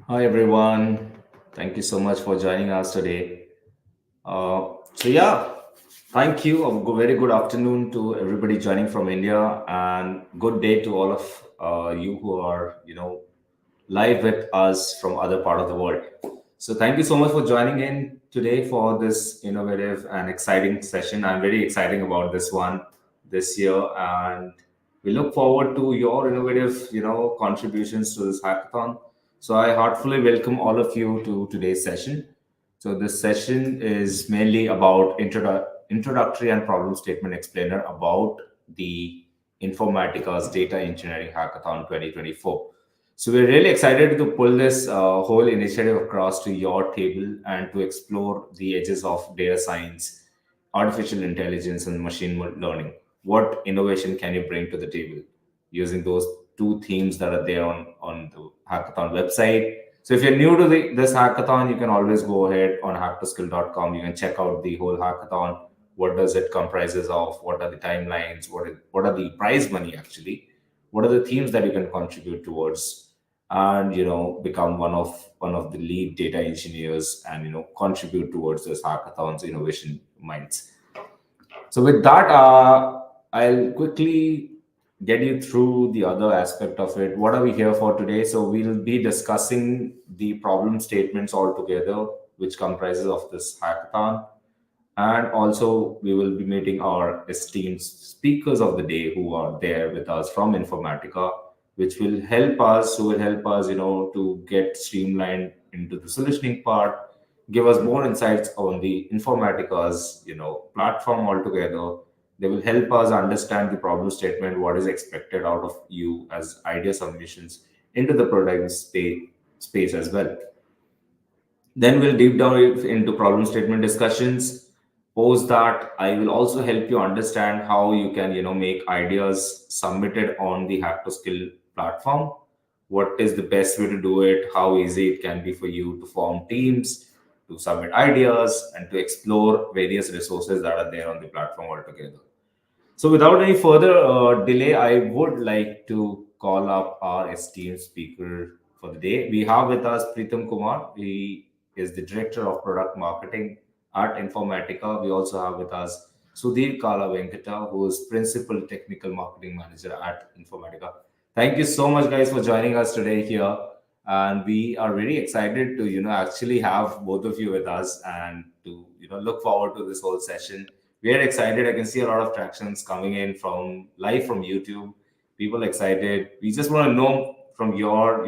Hi everyone. Thank you so much for joining us today. So thank you. Very good afternoon to everybody joining from India, and good day to all of you who are live with us from other part of the world. So thank you so much for joining in today for this innovative and exciting session. I'm very excited about this one this year, and we look forward to your innovative, contributions to this hackathon. So I heartfully welcome all of you to today's session. So this session is mainly about introductory and problem statement explainer about the Informatica's Data Engineering Hackathon 2024. So we're really excited to pull this whole initiative across to your table and to explore the edges of data science, artificial intelligence, and machine learning. What innovation can you bring to the table using those two themes that are there on the hackathon website? So if you're new to this hackathon, you can always go ahead on hacktoskill.com. You can check out the whole hackathon. What does it comprises of? What are the timelines? What are the prize money actually? What are the themes that you can contribute towards? And become one of the lead data engineers and contribute towards this hackathon's innovation minds. So with that, I'll quickly get you through the other aspect of it. What are we here for today? So we'll be discussing the problem statements altogether, which comprises of this hackathon. And also, we will be meeting our esteemed speakers of the day who are there with us from Informatica, which will help us, to get streamlined into the solutioning part, give us more insights on the Informatica's, platform altogether. They will help us understand the problem statement, what is expected out of you as idea submissions into the product space as well. Then we'll deep down into problem statement discussions. Post that, I will also help you understand how you can, make ideas submitted on the Hack to Skill platform. What is the best way to do it? How easy it can be for you to form teams, to submit ideas, and to explore various resources that are there on the platform altogether. So, without any further delay, I would like to call up our esteemed speaker for the day. We have with us Preetam Kumar. He is the Director of Product Marketing at Informatica. We also have with us Sudhir Kalla Venkata, who is Principal Technical Marketing Manager at Informatica. Thank you so much, guys, for joining us today here. And we are very excited to, actually have both of you with us and to, look forward to this whole session. We are excited. I can see a lot of tractions coming in from live from YouTube. People excited. We just want to know from your,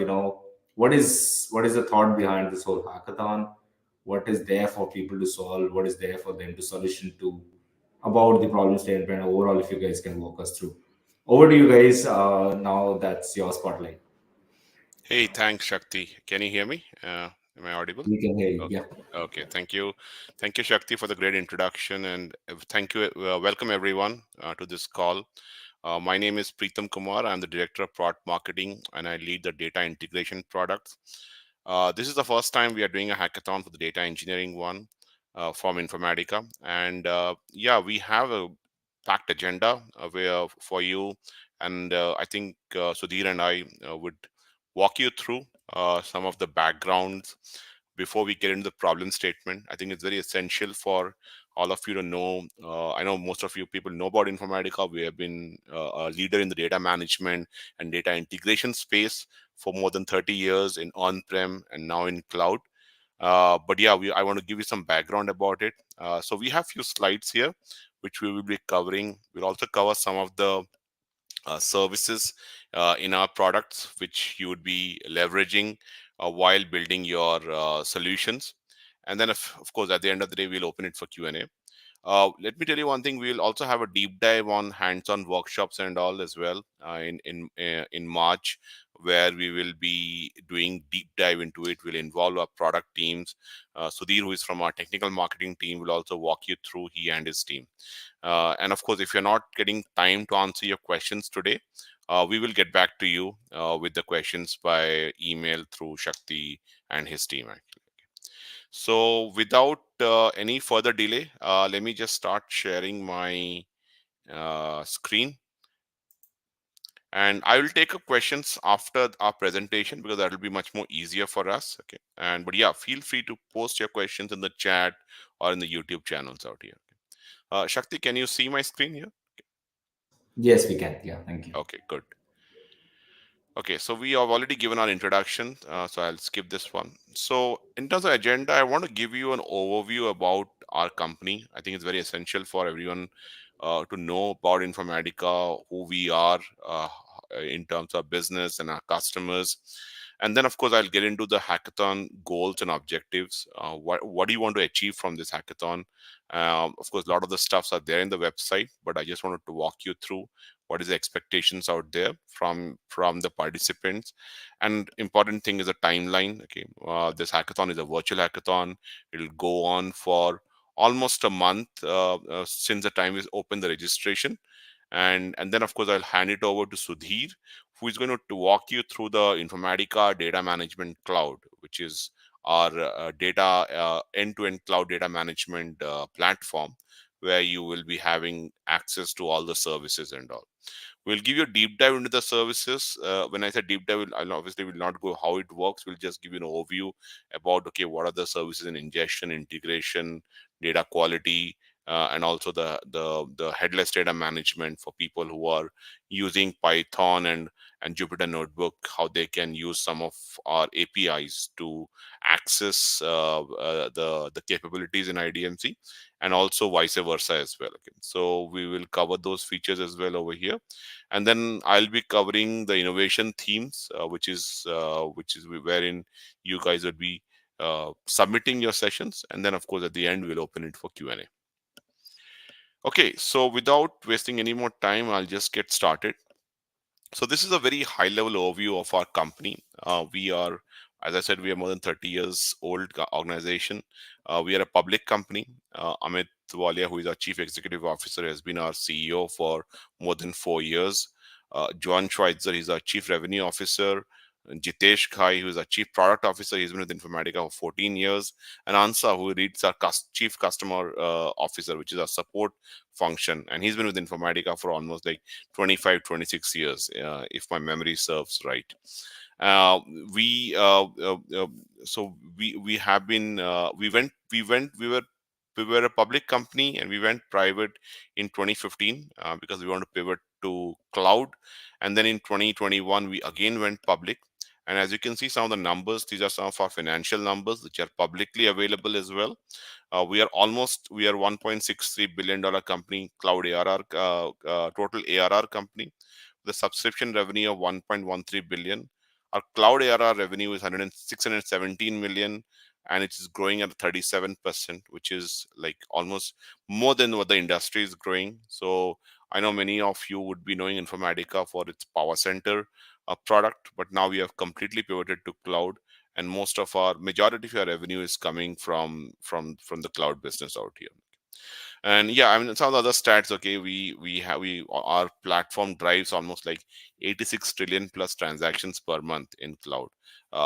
what is the thought behind this whole hackathon? What is there for people to solve? What is there for them to solution to about the problem statement overall? If you guys can walk us through. Over to you guys. Now that's your spotlight. Hey, thanks, Shakti. Can you hear me? Am I audible? We can hear you. Okay. Yeah. Okay. Thank you. Thank you, Shakti, for the great introduction. And thank you. Welcome, everyone, to this call. My name is Preetam Kumar. I'm the Director of Product Marketing, and I lead the data integration products. This is the first time we are doing a hackathon for the data engineering one. from Informatica. And yeah, we have a packed agenda where for you. And I think Sudhir and I would walk you through some of the backgrounds before we get into the problem statement. I think it's very essential for all of you to know. I know most of you people know about Informatica. We have been a leader in the data management and data integration space for more than 30 years in on-prem and now in cloud. But yeah, I want to give you some background about it. So we have few slides here, which we will be covering. We'll also cover some of the services in our products, which you would be leveraging while building your solutions. And then, of course, at the end of the day, we'll open it for Q&A. Let me tell you one thing. We'll also have a deep dive on hands-on workshops and all as well in March, where we will be doing deep dive into it. Will involve our product teams. Sudhir, who is from our technical marketing team, will also walk you through, he and his team. And of course, if you're not getting time to answer your questions today, we will get back to you with the questions by email through Shakti and his team. Actually. So without any further delay, let me just start sharing my screen. And I will take up questions after our presentation because that will be much more easier for us. Okay. And but yeah, feel free to post your questions in the chat or in the YouTube channels out here. Shakti, can you see my screen here? Yes, we can. Yeah, thank you. Okay, good. Okay, so we have already given our introduction, so I'll skip this one. So, in terms of agenda, I want to give you an overview about our company. I think it's very essential for everyone to know about Informatica, who we are in terms of business and our customers. And then, of course, I'll get into the hackathon goals and objectives. What do you want to achieve from this hackathon? Of course, a lot of the stuffs are there in the website, but I just wanted to walk you through what is the expectations out there from the participants. And important thing is a timeline. Okay, this hackathon is a virtual hackathon. It'll go on for almost a month since the time is open the registration. And then of course I'll hand it over to Sudhir, who is going to walk you through the Informatica Data Management Cloud, which is our data end-to-end cloud data management platform, where you will be having access to all the services and all. We'll give you a deep dive into the services. When I say deep dive, I'll obviously will not go how it works. We'll just give you an overview about, okay, what are the services in ingestion, integration, data quality, and also the headless data management for people who are using Python and Jupyter Notebook, how they can use some of our APIs to access the capabilities in IDMC, and also vice versa as well. Okay. So we will cover those features as well over here, and then I'll be covering the innovation themes, which is wherein you guys would be submitting your sessions, and then of course at the end we'll open it for Q&A. Okay, so without wasting any more time, I'll just get started. So this is a very high level overview of our company. We are, as I said, we are more than 30 years old organization. We are a public company. Amit Walia, who is our chief executive officer, has been our CEO for more than 4 years. John Schweitzer, he's our chief revenue officer. And Jitesh Khai, who is our chief product officer, he's been with Informatica for 14 years. And Ansa, who leads our chief customer officer, which is our support function. And he's been with Informatica for almost like 25, 26 years, if my memory serves right. Uh, we so we have been we were a public company, and we went private in 2015 because we want to pivot to cloud. And then in 2021 we again went public. And as you can see, some of the numbers, these are some of our financial numbers which are publicly available as well. We are 1.63 billion-dollar company, cloud ARR, total ARR company, the subscription revenue of 1.13 billion. Our cloud ARR revenue is 617 million, and it is growing at 37%, which is like almost more than what the industry is growing. So I know many of you would be knowing Informatica for its Power Center product, but now we have completely pivoted to cloud, and most of our majority of our revenue is coming from the cloud business out here. And yeah, I mean, some of the other stats, okay, we our platform drives almost like 86 trillion plus transactions per month in cloud,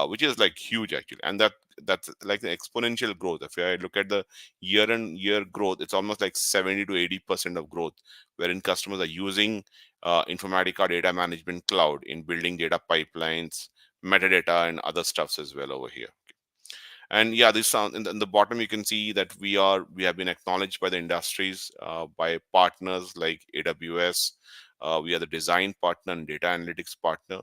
which is like huge actually. And that's like the exponential growth. If I look at the year and year growth, it's almost like 70 to 80% of growth, wherein customers are using Informatica Data Management Cloud in building data pipelines, metadata, and other stuffs as well over here. And yeah, this sound in the bottom you can see that we have been acknowledged by the industries, by partners like AWS. We are the design partner and data analytics partner.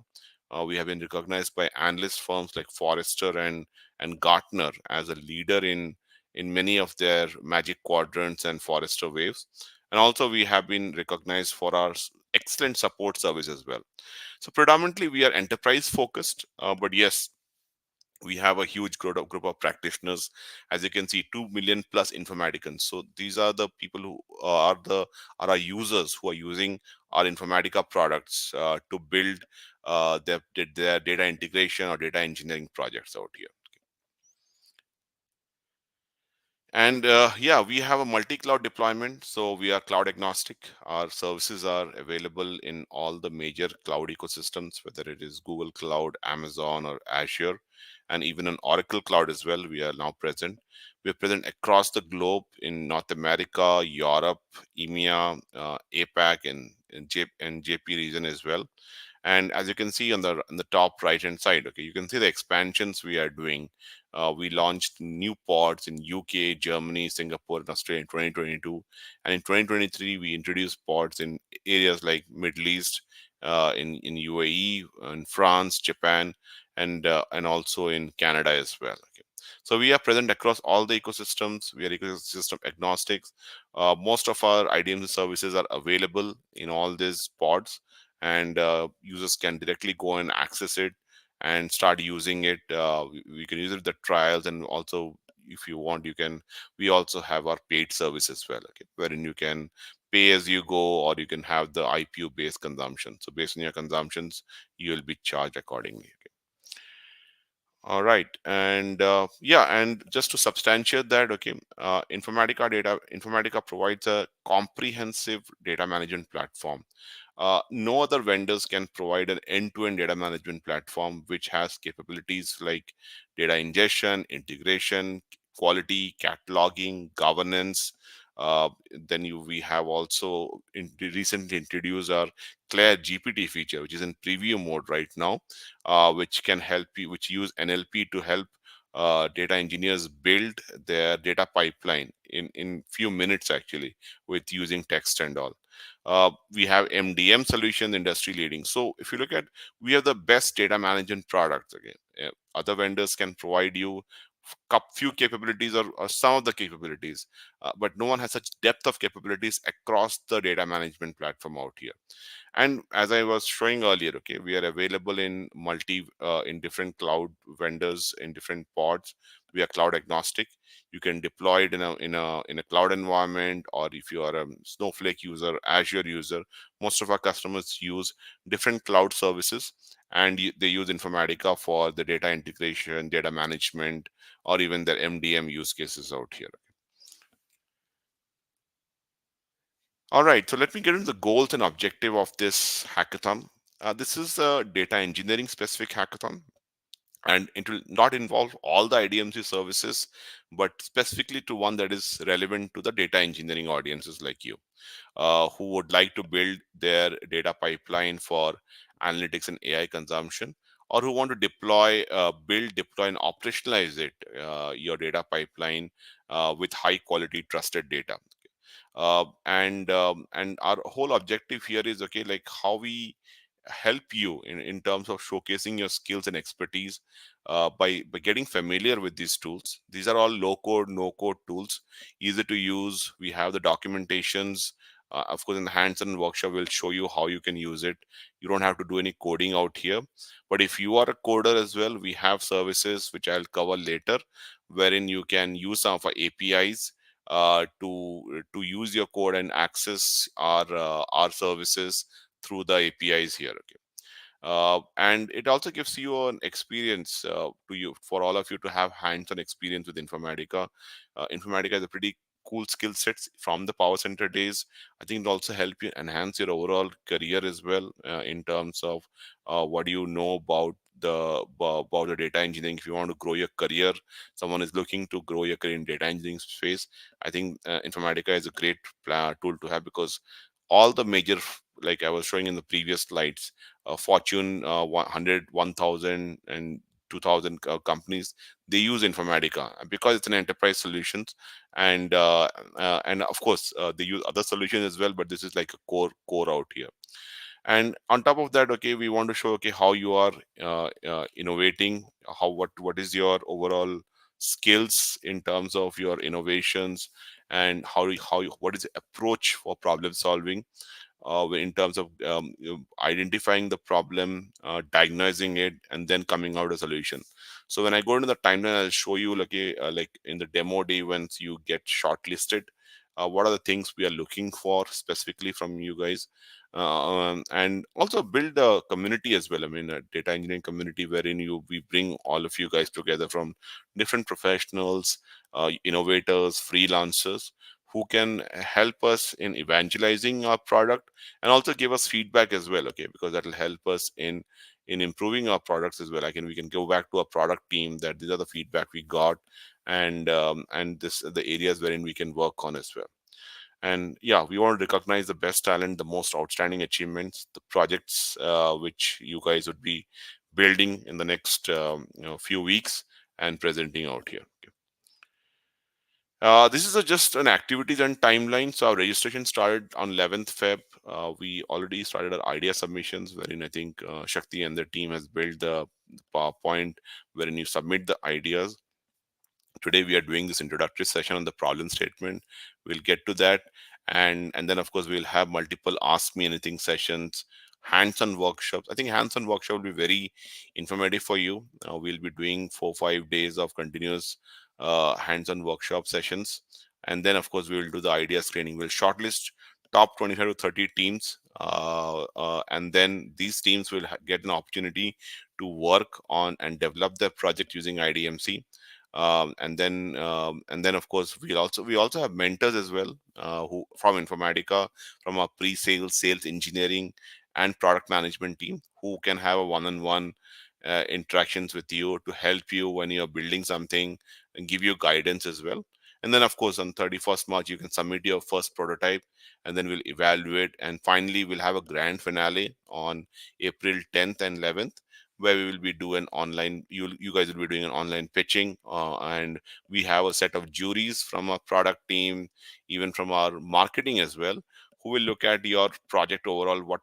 We have been recognized by analyst firms like Forrester and Gartner as a leader in many of their magic quadrants and Forrester waves. And also we have been recognized for our excellent support service as well. So predominantly we are enterprise focused, but yes, we have a huge group of practitioners. As you can see, 2 million plus informaticans. So these are the people who are our users who are using our Informatica products to build their data integration or data engineering projects out here. And yeah, we have a multi-cloud deployment, so we are cloud agnostic. Our services are available in all the major cloud ecosystems, whether it is Google Cloud, Amazon, or Azure, and even on Oracle Cloud as well. We are now present. We are present across the globe in North America, Europe, EMEA, APAC, and JP region as well. And as you can see on the top right hand side, okay, you can see the expansions we are doing. We launched new pods in UK, Germany, Singapore, and Australia in 2022, and in 2023 we introduced pods in areas like Middle East, in UAE, in France, Japan, and also in Canada as well. Okay. So we are present across all the ecosystems. We are ecosystem agnostics. Most of our IDMC services are available in all these pods, and users can directly go and access it and start using it. We can use it the trials, and also if you want, you can. We also have our paid service as well, okay, wherein you can pay as you go, or you can have the IPU based consumption. So based on your consumptions, you will be charged accordingly. Okay. All right, and yeah, and just to substantiate that, okay, Informatica provides a comprehensive data management platform. No other vendors can provide an end-to-end data management platform which has capabilities like data ingestion, integration, quality, cataloging, governance. We have also recently introduced our Claire GPT feature, which is in preview mode right now, which can help you, which use NLP to help data engineers build their data pipeline in few minutes actually, with using text and all. We have MDM solution, industry leading. So if you look at, we have the best data management products. Again, other vendors can provide you few capabilities, or some of the capabilities, but no one has such depth of capabilities across the data management platform out here. And as I was showing earlier, okay, we are available in different cloud vendors, in different pods. We are cloud agnostic. You can deploy it in a cloud environment, or if you are a Snowflake user, Azure user. Most of our customers use different cloud services, and they use Informatica for the data integration, data management, or even their MDM use cases out here. All right, so let me get into the goals and objective of this hackathon. This is a data engineering specific hackathon, and it will not involve all the IDMC services, but specifically to one that is relevant to the data engineering audiences like you, who would like to build their data pipeline for analytics and AI consumption, or who want to deploy, and operationalize your data pipeline with high quality trusted data. And our whole objective here is, okay, like how we help you in terms of showcasing your skills and expertise, by getting familiar with these tools. These are all low code, no code tools, easy to use. We have the documentations. Of course, in the hands-on workshop, we'll show you how you can use it. You don't have to do any coding out here. But if you are a coder as well, we have services which I'll cover later, wherein you can use some of our APIs to use your code and access our services through the APIs here. Okay. And it also gives you an experience, for all of you to have hands-on experience with Informatica. Informatica is a pretty cool skill sets from the power center days. I think it also help you enhance your overall career as well, in terms of what do you know about the data engineering. If you want to grow your career, someone is looking to grow your career in data engineering space, I think Informatica is a great tool to have, because all the major, like I was showing in the previous slides, Fortune 100, 1000, and 2000 companies, they use Informatica because it's an enterprise solutions. And of course they use other solutions as well, but this is like a core out here. And on top of that, okay, we want to show, okay, how you are innovating, what is your overall skills in terms of your innovations, and what is the approach for problem solving, in terms of identifying the problem, diagnosing it, and then coming out a solution. So when I go into the timeline, I'll show you, like in the demo day, once you get shortlisted, what are the things we are looking for specifically from you guys, and also build a community as well. I mean, a data engineering community wherein we bring all of you guys together from different professionals, innovators, freelancers, who can help us in evangelizing our product, and also give us feedback as well, okay, because that will help us in improving our products as well. We can go back to our product team that these are the feedback we got, and this the areas wherein we can work on as well. And yeah, we want to recognize the best talent, the most outstanding achievements, the projects which you guys would be building in the next few weeks and presenting out here. Okay. This is just an activities and timeline. So our registration started on 11th Feb. We already started our idea submissions, wherein I think Shakti and their team has built the PowerPoint wherein you submit the ideas. Today we are doing this introductory session on the problem statement. We'll get to that, and then of course we'll have multiple ask me anything sessions, hands-on workshops. I think hands-on workshop will be very informative for you. We'll be doing 4 5 days of continuous hands-on workshop sessions, and then of course we will do the idea screening. We'll shortlist top 25 to 30 teams, and then these teams will get an opportunity to work on and develop their project using IDMC. And then of course we also have mentors as well, who from Informatica, from our pre-sales, sales engineering, and product management team, who can have a one-on-one interactions with you to help you when you're building something and give you guidance as well. And then of course on 31st March you can submit your first prototype, and then we'll evaluate, and finally we'll have a grand finale on April 10th and 11th, where we will be doing online, you guys will be doing an online pitching, and we have a set of juries from our product team, even from our marketing as well, who will look at your project overall, what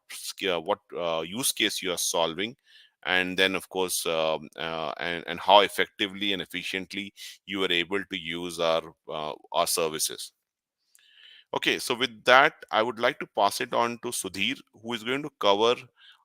use case you are solving, and then of course and how effectively and efficiently you are able to use our services. Okay, so with that, I would like to pass it on to Sudhir, who is going to cover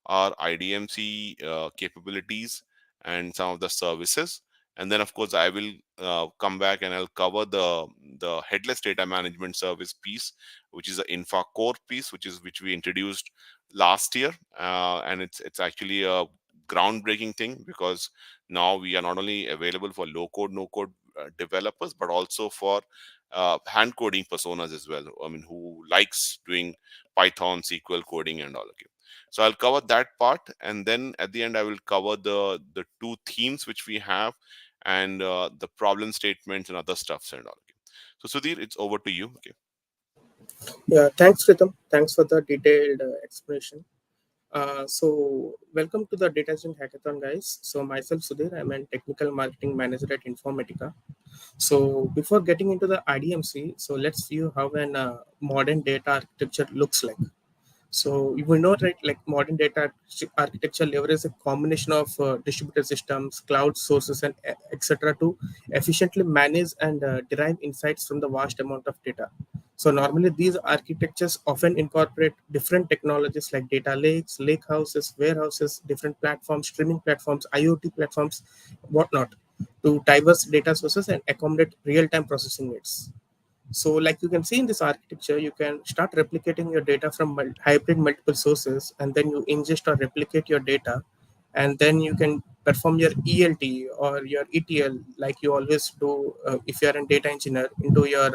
our IDMC capabilities and some of the services. And then, of course, I will come back and I'll cover the headless data management service piece, which is the Infa Core piece, which we introduced last year, and it's actually a groundbreaking thing, because now we are not only available for low code, no code developers, but also for hand coding personas as well. I mean, who likes doing Python, SQL coding, and all. Okay. So I'll cover that part, and then at the end I will cover the two themes which we have, and the problem statements and other stuffs and all. Okay. So Sudhir, it's over to you. Okay. Yeah, thanks, Preetam. Thanks for the detailed explanation. Welcome to the Data Engineering Hackathon, guys. So, myself, Sudhir, I'm a technical marketing manager at Informatica. So, before getting into the IDMC, so let's view how an modern data architecture looks like. So you will know, right, like modern data architecture leverages a combination of distributed systems, cloud sources, and etc. to efficiently manage and derive insights from the vast amount of data. So normally these architectures often incorporate different technologies like data lakes, lake houses, warehouses, different platforms, streaming platforms, IoT platforms, whatnot, to diverse data sources and accommodate real-time processing needs. So like you can see in this architecture, you can start replicating your data from hybrid multiple sources, and then you ingest or replicate your data and then you can perform your ELT or your ETL like you always do if you are a data engineer into your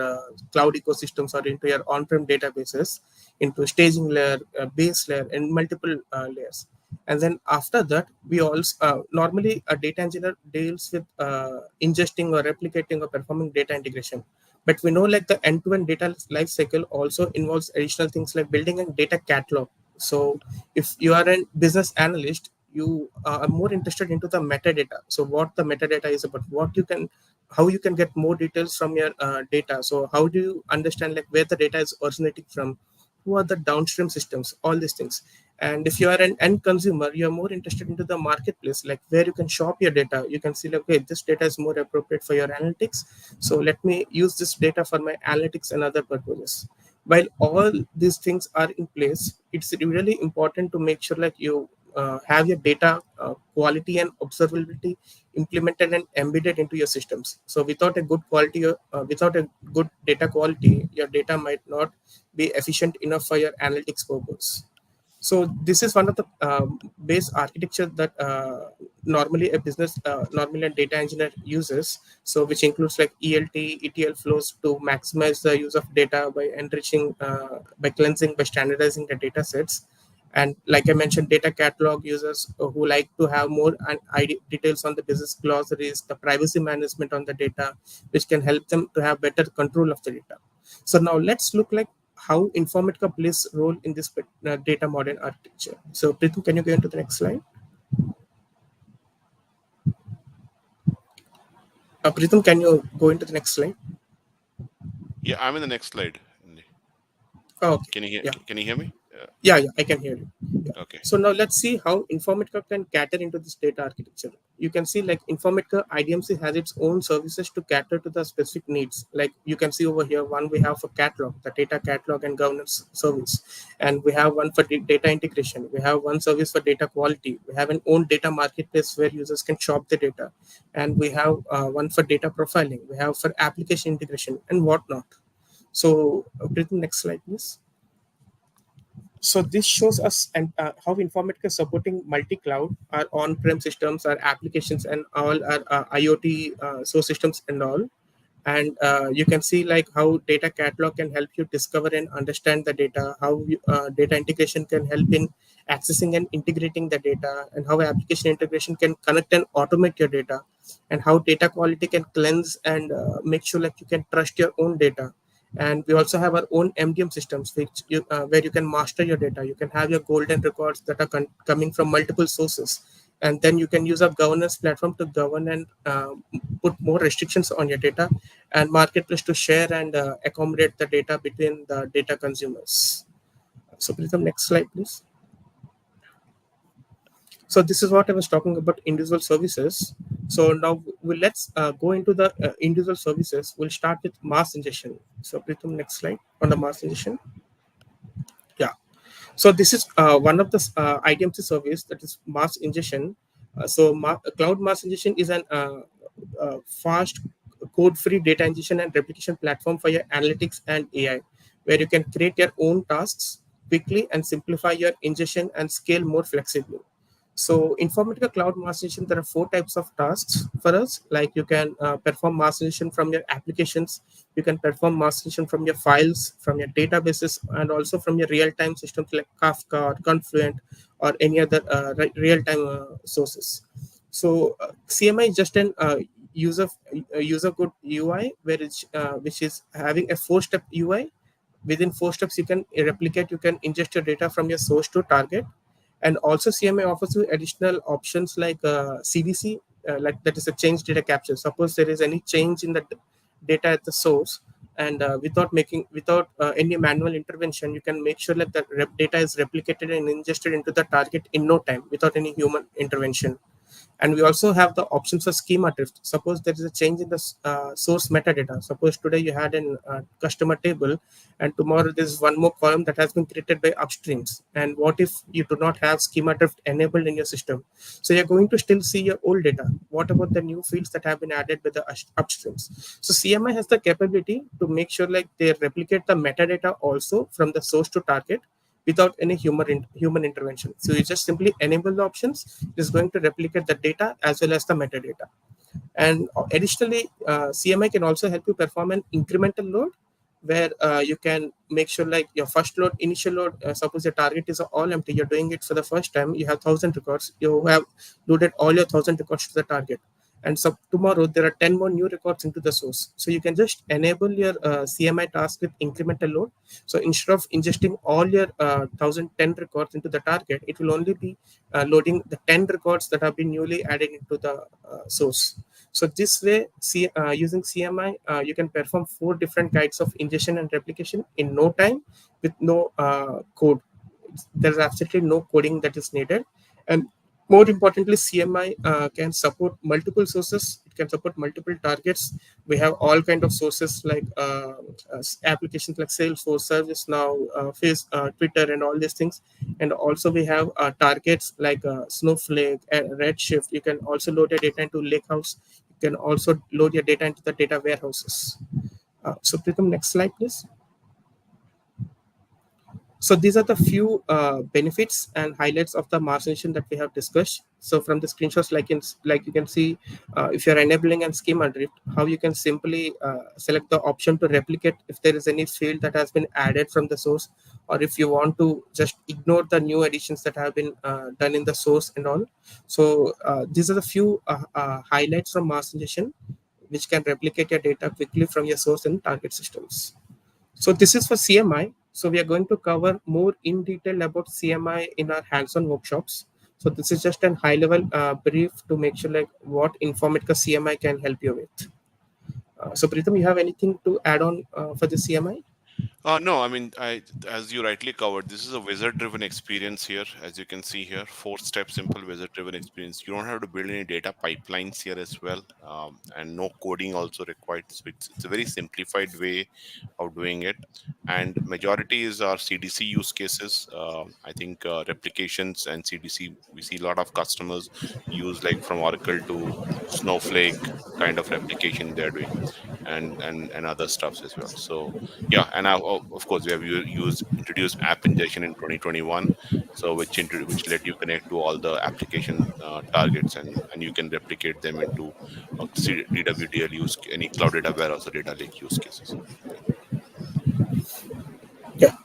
cloud ecosystems or into your on-prem databases, into staging layer, base layer, and multiple layers. And then after that, we also normally a data engineer deals with ingesting or replicating or performing data integration. But we know like the end-to-end data life cycle also involves additional things like building a data catalog. So if you are a business analyst, you are more interested into the metadata. So what the metadata is about, what you can, how you can get more details from your data. So how do you understand like where the data is originating from, who are the downstream systems, all these things. And if you are an end consumer, you're more interested into the marketplace, like where you can shop your data. You can see like, okay, this data is more appropriate for your analytics, so let me use this data for my analytics and other purposes. While all these things are in place, it's really important to make sure like you have your data quality and observability implemented and embedded into your systems. So without a good quality, without a good data quality, your data might not be efficient enough for your analytics purpose. So this is one of the base architecture that normally a business, normally a data engineer uses. So which includes like ELT, ETL flows to maximize the use of data by enriching, by cleansing, by standardizing the data sets. And like I mentioned, data catalog users who like to have more details on the business glossaries, the privacy management on the data, which can help them to have better control of the data. So now let's look like how Informatica plays role in this data modern architecture. So Preetam, can you go into the next slide? Preetam, can you go into the next slide? Yeah, I'm in the next slide. Oh, okay. Can you hear? Yeah. Can you hear me? Yeah, I can hear you. Yeah. Okay. So now let's see how Informatica can cater into this data architecture. You can see like Informatica IDMC has its own services to cater to the specific needs. Like you can see over here, one we have for catalog, the data catalog and governance service. And we have one for data integration. We have one service for data quality. We have an own data marketplace where users can shop the data. And we have one for data profiling. We have for application integration and whatnot. So Preetam, next slide, please. So this shows us and how Informatica is supporting multi-cloud, our on-prem systems, our applications, and all our IoT source systems and all. And you can see like how data catalog can help you discover and understand the data, how data integration can help in accessing and integrating the data, and how application integration can connect and automate your data, and how data quality can cleanse and make sure like you can trust your own data. And we also have our own MDM systems which you, where you can master your data. You can have your golden records that are coming from multiple sources, and then you can use a governance platform to govern and put more restrictions on your data, and marketplace to share and accommodate the data between the data consumers. So Preetam, next slide, please. So this is what I was talking about individual services. So now let's go into the individual services. We'll start with mass ingestion. So Preetam, next slide on the mass ingestion. Yeah. So this is one of the IDMC service, that is mass ingestion. Cloud mass ingestion is an fast code-free data ingestion and replication platform for your analytics and AI, where you can create your own tasks quickly and simplify your ingestion and scale more flexibly. So Informatica Cloud Mass Ingestion, there are 4 types of tasks for us. Like you can perform mass ingestion from your applications, you can perform mass ingestion from your files, from your databases, and also from your real-time systems like Kafka or Confluent or any other real-time sources. So CMI is just an user code UI, which is having a 4-step UI. Within 4 steps, you can replicate, you can ingest your data from your source to target. And also CMI offers you additional options like CDC, like that is a change data capture. Suppose there is any change in the data at the source, and without any manual intervention, you can make sure that the data is replicated and ingested into the target in no time without any human intervention. And we also have the options for schema drift. Suppose there is a change in the source metadata. Suppose today you had a customer table, and tomorrow there's one more column that has been created by upstreams. And what if you do not have schema drift enabled in your system? So you're going to still see your old data. What about the new fields that have been added by the upstreams? So CMI has the capability to make sure like they replicate the metadata also from the source to target, without any human intervention. So you just simply enable the options. It is going to replicate the data as well as the metadata. And additionally, CMI can also help you perform an incremental load, where you can make sure like your first load, initial load, suppose your target is all empty, you're doing it for the first time, you have 1,000 records, you have loaded all your 1,000 records to the target, and so tomorrow there are 10 more new records into the source. So you can just enable your CMI task with incremental load. So instead of ingesting all your 1,010 records into the target, it will only be loading the 10 records that have been newly added into the source. So this way, using CMI, you can perform 4 different kinds of ingestion and replication in no time with no code. There's absolutely no coding that is needed. And more importantly, CMI can support multiple sources. It can support multiple targets. We have all kind of sources like applications like Salesforce, ServiceNow, Twitter, and all these things. And also we have targets like Snowflake, Redshift. You can also load your data into Lakehouse. You can also load your data into the data warehouses. So Preetam, next slide, please. So these are the few benefits and highlights of the margination that we have discussed. So from the screenshots, like you can see, if you're enabling and schema drift, how you can simply select the option to replicate if there is any field that has been added from the source, or if you want to just ignore the new additions that have been done in the source and all. So these are the few highlights from margination, which can replicate your data quickly from your source and target systems. So this is for CMI. So we are going to cover more in detail about CMI in our hands-on workshops. So this is just a high-level brief to make sure like what Informatica CMI can help you with. So Preetam, you have anything to add on for the CMI? No, I mean, as you rightly covered, this is a wizard-driven experience here. As you can see here, 4-step simple wizard-driven experience. You don't have to build any data pipelines here as well, and no coding also required. So it's a very simplified way of doing it. And majority is our CDC use cases. I think replications and CDC, we see a lot of customers use like from Oracle to Snowflake kind of replication they're doing, and other stuffs as well. So yeah, and now of course we have used introduced app injection in 2021, so which let you connect to all the application targets, and you can replicate them into DWDL use, any cloud data warehouse or data lake use cases. Yeah. Yeah.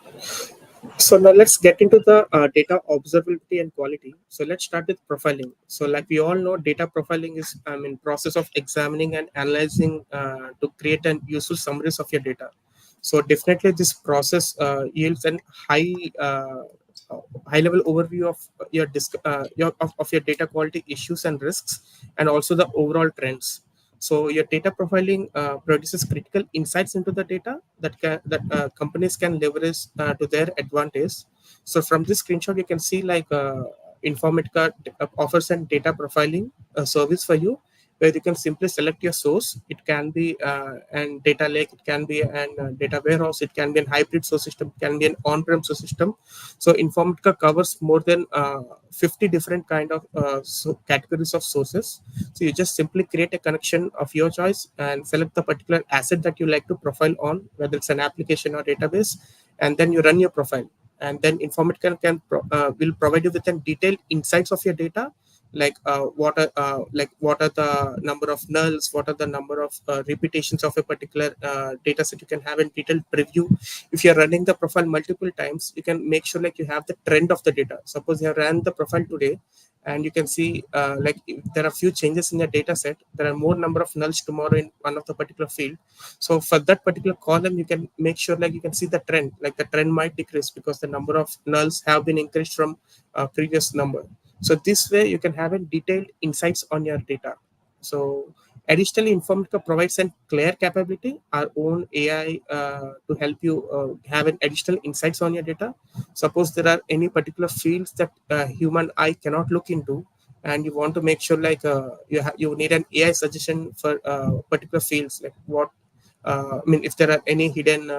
So now let's get into the data observability and quality. So let's start with profiling. So like we all know, data profiling is process of examining and analyzing to create an useful summaries of your data. So definitely this process yields an high level overview of of your data quality issues and risks, and also the overall trends. So your data profiling produces critical insights into the data that companies can leverage to their advantage. So from this screenshot, you can see like Informatica offers a data profiling service for you, where you can simply select your source. It can be an data lake, it can be an data warehouse, it can be a hybrid source system, it can be an on-prem source system. So Informatica covers more than 50 different kind of categories of sources. So you just simply create a connection of your choice and select the particular asset that you like to profile on, whether it's an application or database, and then you run your profile. And then Informatica will provide you with a detailed insights of your data, like what are the number of nulls, what are the number of repetitions of a particular data set. You can have a detailed preview. If you're running the profile multiple times, you can make sure like you have the trend of the data. Suppose you have ran the profile today, and you can see like if there are few changes in the data set, there are more number of nulls tomorrow in one of the particular field. So for that particular column, you can make sure like you can see the trend, like the trend might decrease because the number of nulls have been increased from previous number. So this way you can have a detailed insights on your data. So additionally, Informatica provides a clear capability, our own AI to help you have an additional insights on your data. Suppose there are any particular fields that human eye cannot look into, and you want to make sure like you need an AI suggestion for particular fields, like what if there are any hidden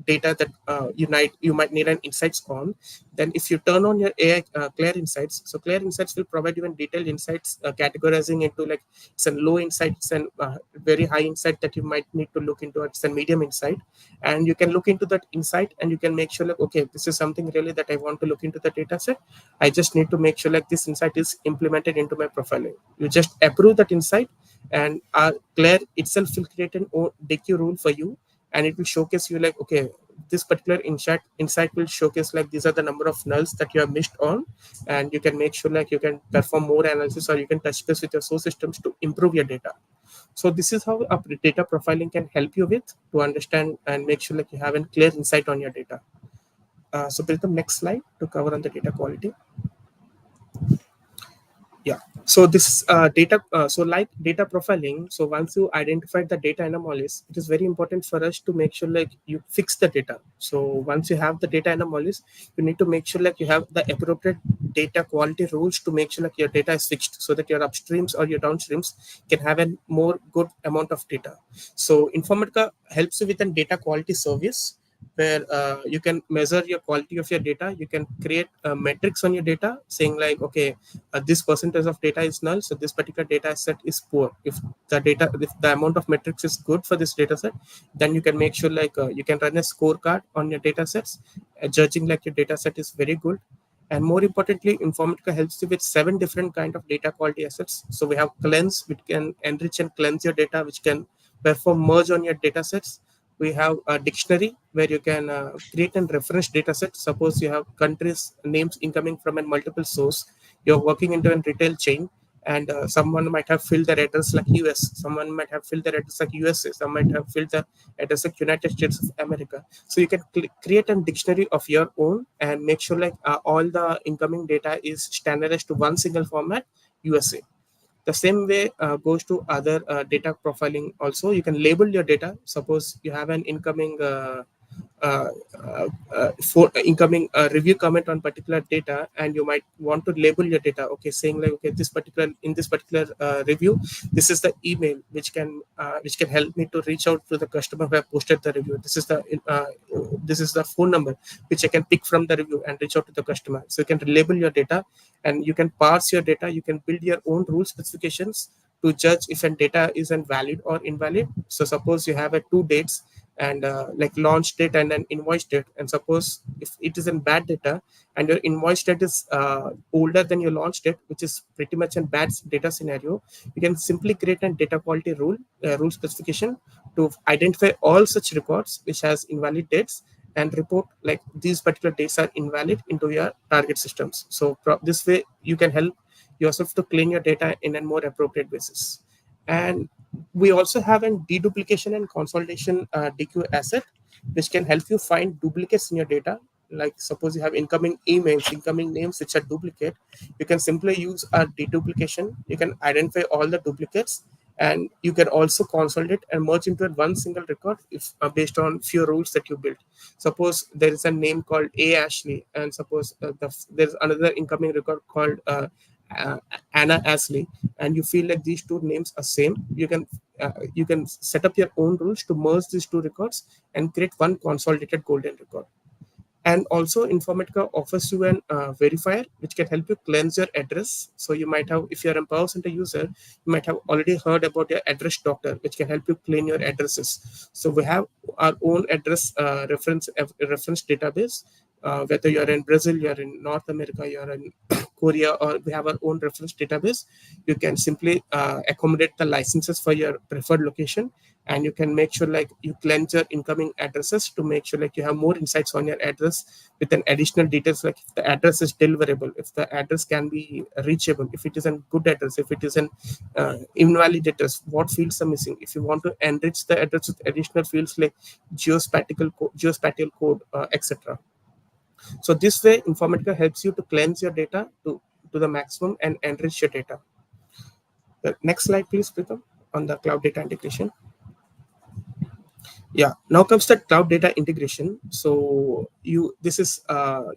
data that you might need an insights on. Then if you turn on your AI Clear Insights, so Clear Insights will provide even detailed insights, categorizing into like it's a low insight, it's a very high insight that you might need to look into, it's a medium insight, and you can look into that insight and you can make sure like, okay, this is something really that I want to look into the data set. I just need to make sure like this insight is implemented into my profiling. You just approve that insight, and Clear itself will create an DQ rule for you, and it will showcase you like, okay, this particular insight will showcase like these are the number of nulls that you have missed on, and you can make sure like you can perform more analysis, or you can touch base with your source systems to improve your data. So this is how data profiling can help you with to understand and make sure like you have a clear insight on your data. So Preetam, next slide to cover on the data quality. Yeah, so this is data so like data profiling. So once you identified the data anomalies, it is very important for us to make sure like you fix the data. So once you have the data anomalies, you need to make sure like you have the appropriate data quality rules to make sure like your data is fixed, so that your upstreams or your downstreams can have a more good amount of data. So Informatica helps you with a data quality service, where you can measure your quality of your data. You can create metrics on your data saying like, okay, this percentage of data is null, so this particular data set is poor. If the amount of metrics is good for this data set, then you can make sure like you can run a scorecard on your data sets, judging like your data set is very good. And more importantly, Informatica helps you with 7 different kind of data quality assets. So we have cleanse, which can enrich and cleanse your data, which can perform merge on your data sets. We have a dictionary where you can create and reference data set. Suppose you have countries names incoming from a multiple source. You're working into a retail chain, and someone might have filled their address like US, someone might have filled their address like USA, some might have filled the address like United States of America. So you can create a dictionary of your own and make sure like all the incoming data is standardized to one single format, USA. The same way goes to other data profiling also. You can label your data. Suppose you have an incoming uh, for incoming review comment on particular data, and you might want to label your data, okay, saying like, okay, this particular review, this is the email which can help me to reach out to the customer who have posted the review. This is the phone number which I can pick from the review and reach out to the customer. So you can label your data, and you can parse your data. You can build your own rule specifications to judge if a data is valid or invalid. So suppose you have a 2 dates, and like launch date and an invoice date, and suppose if it is in bad data and your invoice date is older than your launch date, which is pretty much a bad data scenario, you can simply create a data quality rule specification to identify all such records which has invalid dates, and report like these particular dates are invalid into your target systems. So this way you can help yourself to clean your data in a more appropriate basis. And we also have a deduplication and consolidation DQ asset, which can help you find duplicates in your data. Like suppose you have incoming emails, incoming names which are duplicate, you can simply use a deduplication. You can identify all the duplicates, and you can also consolidate and merge into one single record if based on few rules that you built. Suppose there is a name called A Ashley, and suppose there's another incoming record called uh, Anna Ashley, and you feel like these two names are same. You can set up your own rules to merge these two records and create one consolidated golden record. And also Informatica offers you an verifier which can help you cleanse your address. So you might have, if you're a Power Center user, you might have already heard about your address doctor, which can help you clean your addresses. So we have our own address reference database. Whether you're in Brazil, you're in North America, you're in Korea, or we have our own reference database, you can simply accommodate the licenses for your preferred location, and you can make sure like you cleanse your incoming addresses to make sure like you have more insights on your address with an additional details, like if the address is deliverable, if the address can be reachable, if it is a good address, if it is an invalid address, what fields are missing. If you want to enrich the address with additional fields like geospatial code, etc. So this way Informatica helps you to cleanse your data to the maximum and enrich your data. The next slide please, Preetam, on the cloud data integration. Yeah, now comes the cloud data integration. So you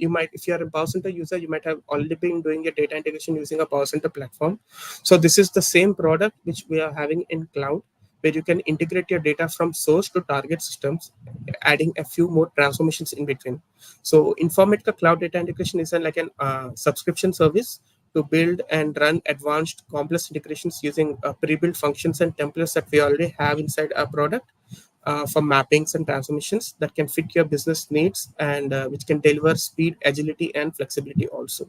might, if you are a Power Center user, you might have already been doing your data integration using a Power Center platform. So this is the same product which we are having in cloud. where you can integrate your data from source to target systems, adding a few more transformations in between. So Informatica Cloud Data Integration is like an subscription service to build and run advanced complex integrations using pre-built functions and templates that we already have inside our product, for mappings and transformations that can fit your business needs, and which can deliver speed, agility, and flexibility also.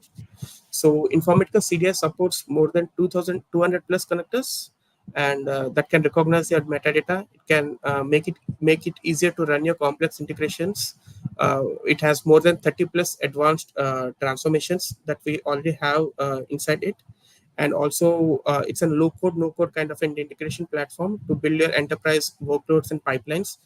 So Informatica CDI supports more than 2,200 plus connectors, and that can recognize your metadata. It can make it easier to run your complex integrations. It has more than 30 plus advanced transformations that we already have inside it. And also it's a low code no code kind of an integration platform to build your enterprise workloads and pipelines.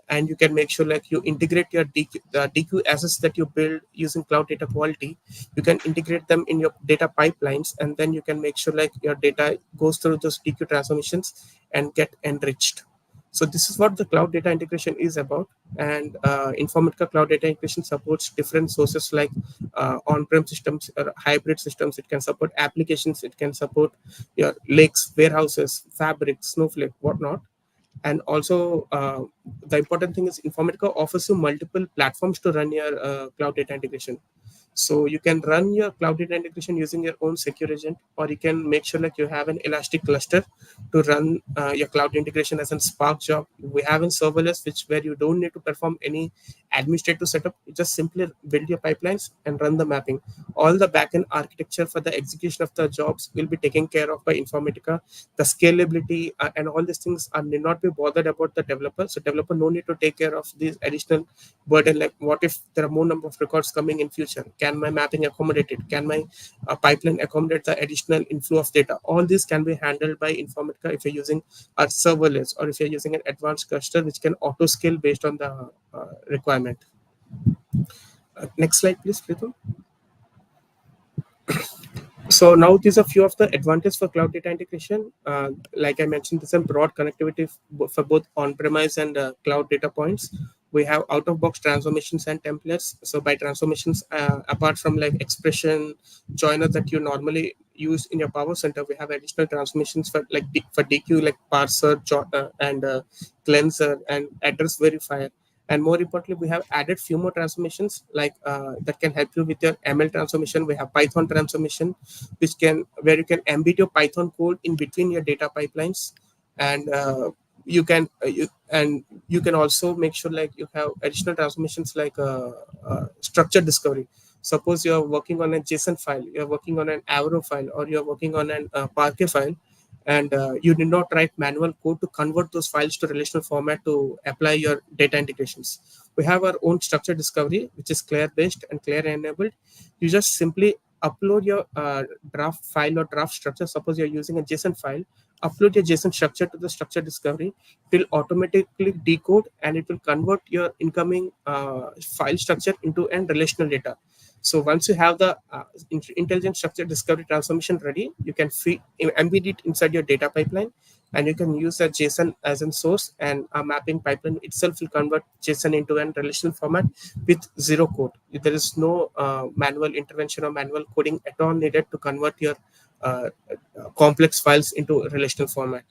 And you can make sure like you integrate your DQ assets that you build using cloud data quality. You can integrate them in your data pipelines, and then you can make sure like your data goes through those DQ transformations and get enriched. So this is what the cloud data integration is about. And Informatica Cloud Data Integration supports different sources like on-prem systems or hybrid systems. It can support applications. It can support your lakes, warehouses, Fabric, Snowflake, whatnot. And also the important thing is Informatica offers you multiple platforms to run your cloud data integration. So you can run your cloud data integration using your own secure agent, or you can make sure like you have an elastic cluster to run your cloud integration as a Spark job. We have in serverless, which where you don't need to perform any administrative setup. You just simply build your pipelines and run the mapping. All the backend architecture for the execution of the jobs will be taken care of by Informatica. The scalability and all these things are need not be bothered about the developer. So developer no need to take care of these additional burden, like what if there are more number of records coming in future, can my mapping accommodate it, can my pipeline accommodate the additional inflow of data. All this can be handled by Informatica if you're using a serverless, or if you're using an advanced cluster which can auto scale based on the requirement. Next slide please, Preetam. So now these are few of the advantages for cloud data integration. Like I mentioned, there's some broad connectivity for both on-premise and cloud data points. We have out-of-box transformations and templates. So by transformations, apart from like expression joiner that you normally use in your Power Center, we have additional transformations for like for DQ, like parser and cleanser and address verifier. And more importantly, we have added few more transformations like that can help you with your ML transformation. We have Python transformation, which can where you can embed your Python code in between your data pipelines. And you can also make sure like you have additional transformations like structure discovery. Suppose you are working on a JSON file, you are working on an Avro file, or you are working on an Parquet file, and you did not write manual code to convert those files to relational format to apply your data integrations. We have our own structure discovery, which is Claire based and Claire enabled. You just simply upload your draft file or draft structure. Suppose you're using a JSON file, upload your JSON structure to the structure discovery. It will automatically decode and it will convert your incoming file structure into an relational data. So once you have the intelligent structure discovery transformation ready, you can embed it inside your data pipeline, and you can use a JSON as a source, and a mapping pipeline itself will convert JSON into a relational format with zero code. There is no manual intervention or manual coding at all needed to convert your complex files into relational format.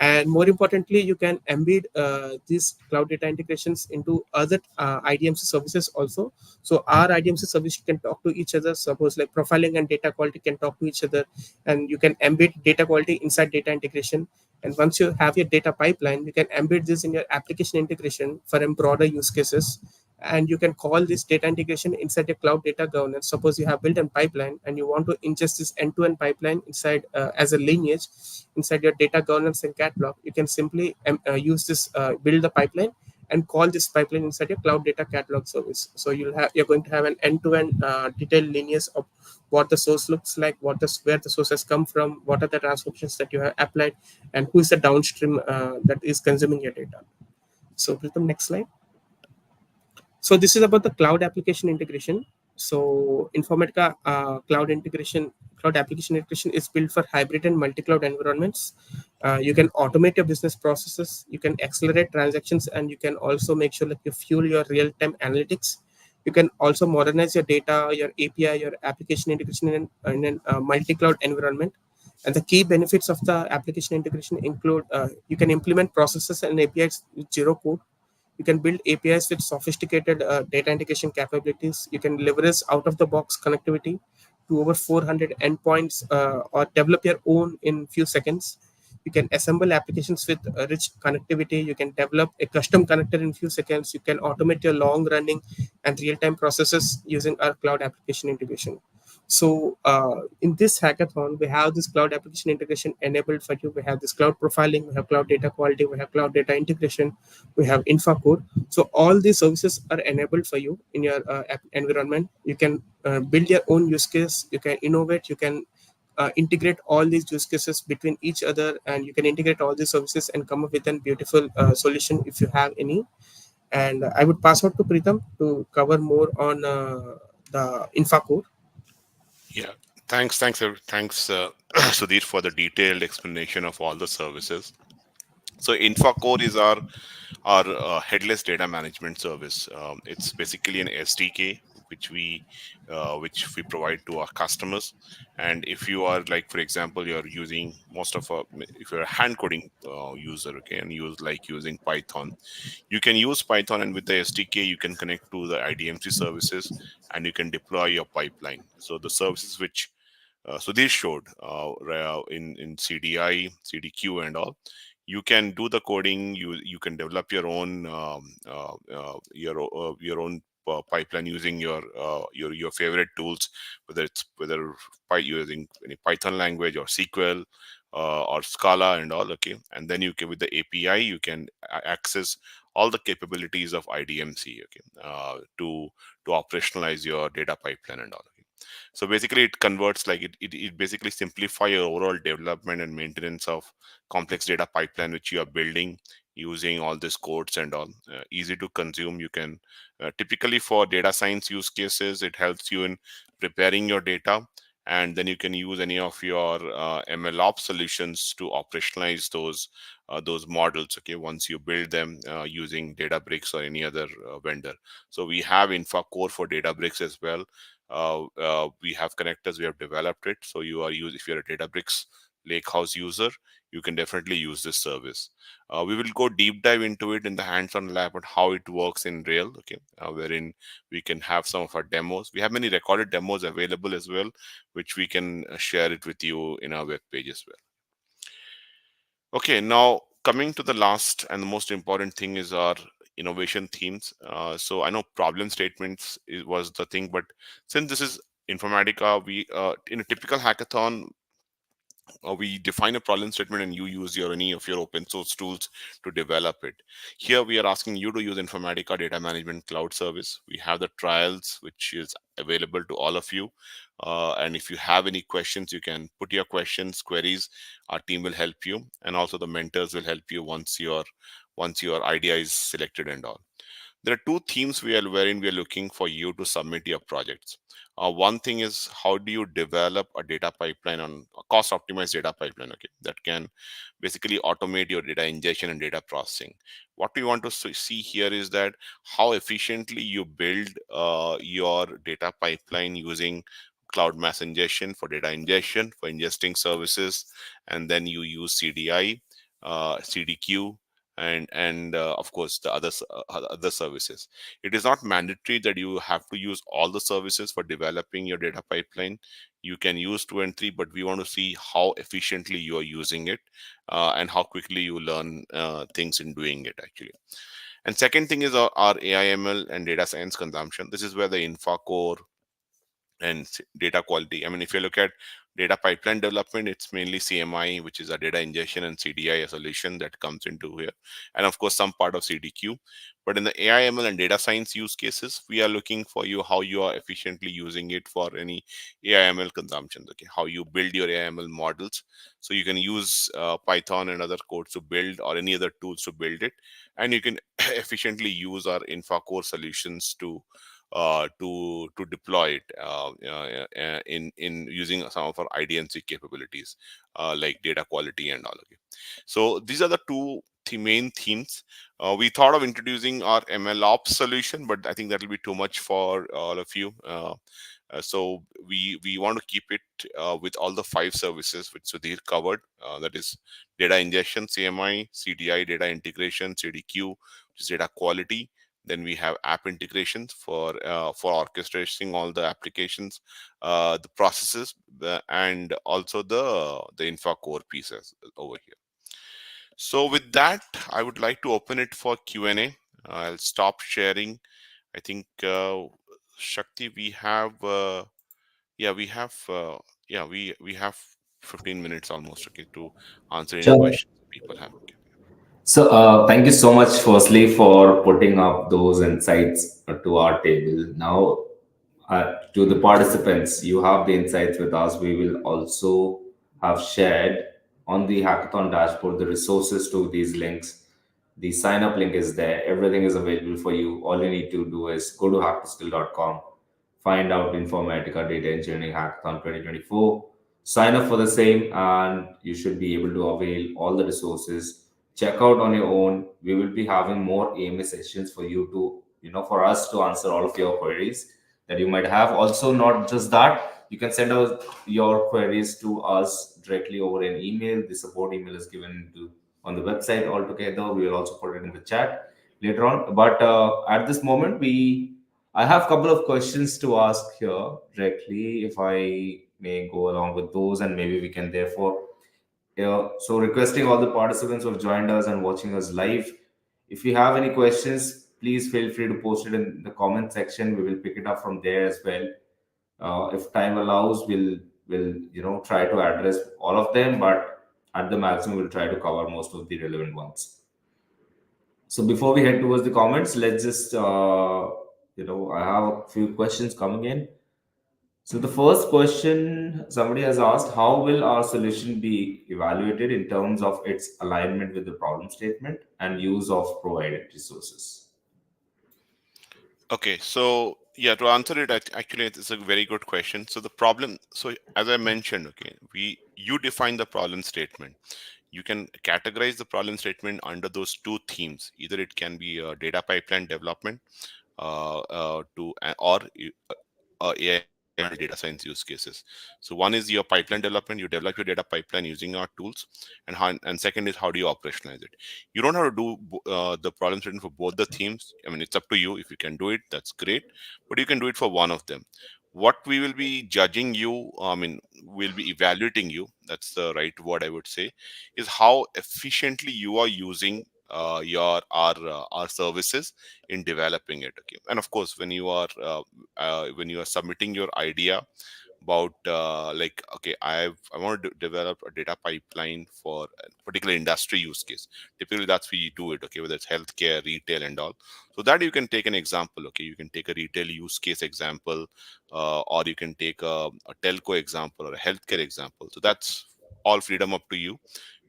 And more importantly, you can embed these cloud data integrations into other IDMC services also. So our IDMC service can talk to each other. Suppose like profiling and data quality can talk to each other, and you can embed data quality inside data integration. And once you have your data pipeline, you can embed this in your application integration for broader use cases. And you can call this data integration inside your cloud data governance. Suppose you have built a pipeline and you want to ingest this end-to-end pipeline inside as a lineage inside your data governance and catalog. You can simply use this build the pipeline and call this pipeline inside your cloud data catalog service. So you're going to have an end-to-end detailed lineage of what the source looks like, where the source has come from, what are the transformations that you have applied, and who is the downstream that is consuming your data. So Preetam, next slide. So this is about the cloud application integration. So Informatica cloud application integration is built for hybrid and multi-cloud environments. You can automate your business processes, you can accelerate transactions, and you can also make sure that you fuel your real-time analytics. You can also modernize your data, your API, your application integration in a multi-cloud environment. And the key benefits of the application integration include you can implement processes and APIs with zero code. You can build APIs with sophisticated data integration capabilities. You can leverage out of the box connectivity to over 400 endpoints or develop your own in few seconds. You can assemble applications with rich connectivity. You can develop a custom connector in few seconds. You can automate your long running and real time processes using our cloud application integration. So in this hackathon, we have this cloud application integration enabled for you. We have this cloud profiling, we have cloud data quality, we have cloud data integration, we have InfraCore. So all these services are enabled for you in your app environment. You can build your own use case. You can innovate. You can integrate all these use cases between each other, and you can integrate all these services and come up with a beautiful solution if you have any. And I would pass out to Preetam to cover more on the InfraCore. Yeah, thanks, Sudhir, for the detailed explanation of all the services. So InfraCore is our headless data management service. It's basically an SDK which we provide to our customers. And if you are, like, for example, you're using most of a if you're a hand coding user, okay, and use like using Python, you can use Python, and with the SDK you can connect to the IDMC services, and you can deploy your pipeline. So the services which Sudhir showed in CDI, CDQ, and all. You can do the coding. You can develop your own pipeline using your favorite tools, whether using any Python language or SQL or Scala and all. Okay, and then you can, with the API, you can access all the capabilities of IDMC. Okay, to operationalize your data pipeline and all. Okay. So basically it converts, like it basically simplify your overall development and maintenance of complex data pipeline which you are building using all these codes and all. Easy to consume. You can typically, for data science use cases, it helps you in preparing your data, and then you can use any of your MLOps solutions to operationalize those models. Okay, once you build them using Databricks or any other vendor. So we have InfraCore for Databricks as well. We have connectors, we have developed it. So if you're a Databricks Lakehouse user, you can definitely use this service. We will go deep dive into it in the hands-on lab, but how it works in real. Okay, wherein we can have some of our demos. We have many recorded demos available as well, which we can share it with you in our web page as well. Okay, now coming to the last and the most important thing is our innovation themes. So I know problem statements was the thing, but since this is Informatica, we in a typical hackathon, we define a problem statement and you use any of your open source tools to develop it. Here we are asking you to use Informatica Data Management Cloud Service. We have the trials which is available to all of you. And if you have any questions, you can put your questions, queries. Our team will help you, and also the mentors will help you once your idea is selected and all. There are two themes wherein we are looking for you to submit your projects. One thing is, how do you develop a data pipeline, on a cost optimized data pipeline, okay, that can basically automate your data ingestion and data processing. What we want to see here is that how efficiently you build your data pipeline using cloud mass ingestion for data ingestion, for ingesting services, and then you use CDI, CDQ, and of course the other services. It is not mandatory that you have to use all the services for developing your data pipeline. You can use 2 and 3, but we want to see how efficiently you are using it, and how quickly you learn things in doing it actually. And second thing is our AIML and data science consumption. This is where the InfraCore and data quality. I mean, if you look at data pipeline development, it's mainly CMI, which is a data ingestion, and CDI, a solution that comes into here, and of course some part of CDQ. But in the AIML and data science use cases, we are looking for you how you are efficiently using it for any AIML consumptions. Okay, how you build your AIML models. So you can use Python and other codes to build, or any other tools to build it, and you can efficiently use our InfraCore solutions to deploy it in using some of our IDMC capabilities, like data quality and all. Okay, so these are the main themes. We thought of introducing our MLOps solution, but I think that will be too much for all of you. So we want to keep it with all the 5 services which Sudhir covered. That is data ingestion, CMI, CDI, data integration, CDQ, which is data quality. Then we have app integrations for orchestrating all the applications, the processes, and also the infra core pieces over here. So with that, I would like to open it for Q&A. I'll stop sharing. I think Shakti, we have yeah, we have we have 15 minutes almost, okay, to answer any Sure. questions people have. Okay. So, thank you so much, firstly, for putting up those insights to our table. Now, to the participants, you have the insights with us. We will also have shared on the hackathon dashboard the resources to these links. The sign up link is there. Everything is available for you. All you need to do is go to hacktoskill.com, find out Informatica Data Engineering Hackathon 2024, sign up for the same, and you should be able to avail all the resources. Check out on your own. We will be having more AMA sessions for you to, for us to answer all of your queries that you might have. Also, not just that, you can send out your queries to us directly over an email. The support email is given to on the website altogether. We will also put it in the chat later on. But at this moment, I have a couple of questions to ask here directly, if I may go along with those, and maybe we can therefore. So, requesting all the participants who have joined us and watching us live, if you have any questions, please feel free to post it in the comment section. We will pick it up from there as well. If time allows, we'll try to address all of them, but at the maximum, we'll try to cover most of the relevant ones. So before we head towards the comments, let's just I have a few questions coming in. So the first question somebody has asked: how will our solution be evaluated in terms of its alignment with the problem statement and use of provided resources? Okay, so yeah, to answer it, actually, it's a very good question. So the problem, so as I mentioned, okay, you define the problem statement. You can categorize the problem statement under those 2 themes. Either it can be a data pipeline development, or AI ML data science use cases. So one is your pipeline development. You develop your data pipeline using our tools, and second is how do you operationalize it. You don't have to do the problem statement for both the themes. I mean, it's up to you. If you can do it, that's great. But you can do it for one of them. What we will be judging you, I mean, we'll be evaluating you. That's the right word I would say, is how efficiently you are using your our services in developing it. Okay, and of course, when you are submitting your idea about like, okay, I want to develop a data pipeline for a particular industry use case. Typically that's we do it, okay, whether it's healthcare, retail and all. So that you can take an example, okay, you can take a retail use case example, or you can take a telco example or a healthcare example. So that's all freedom up to you.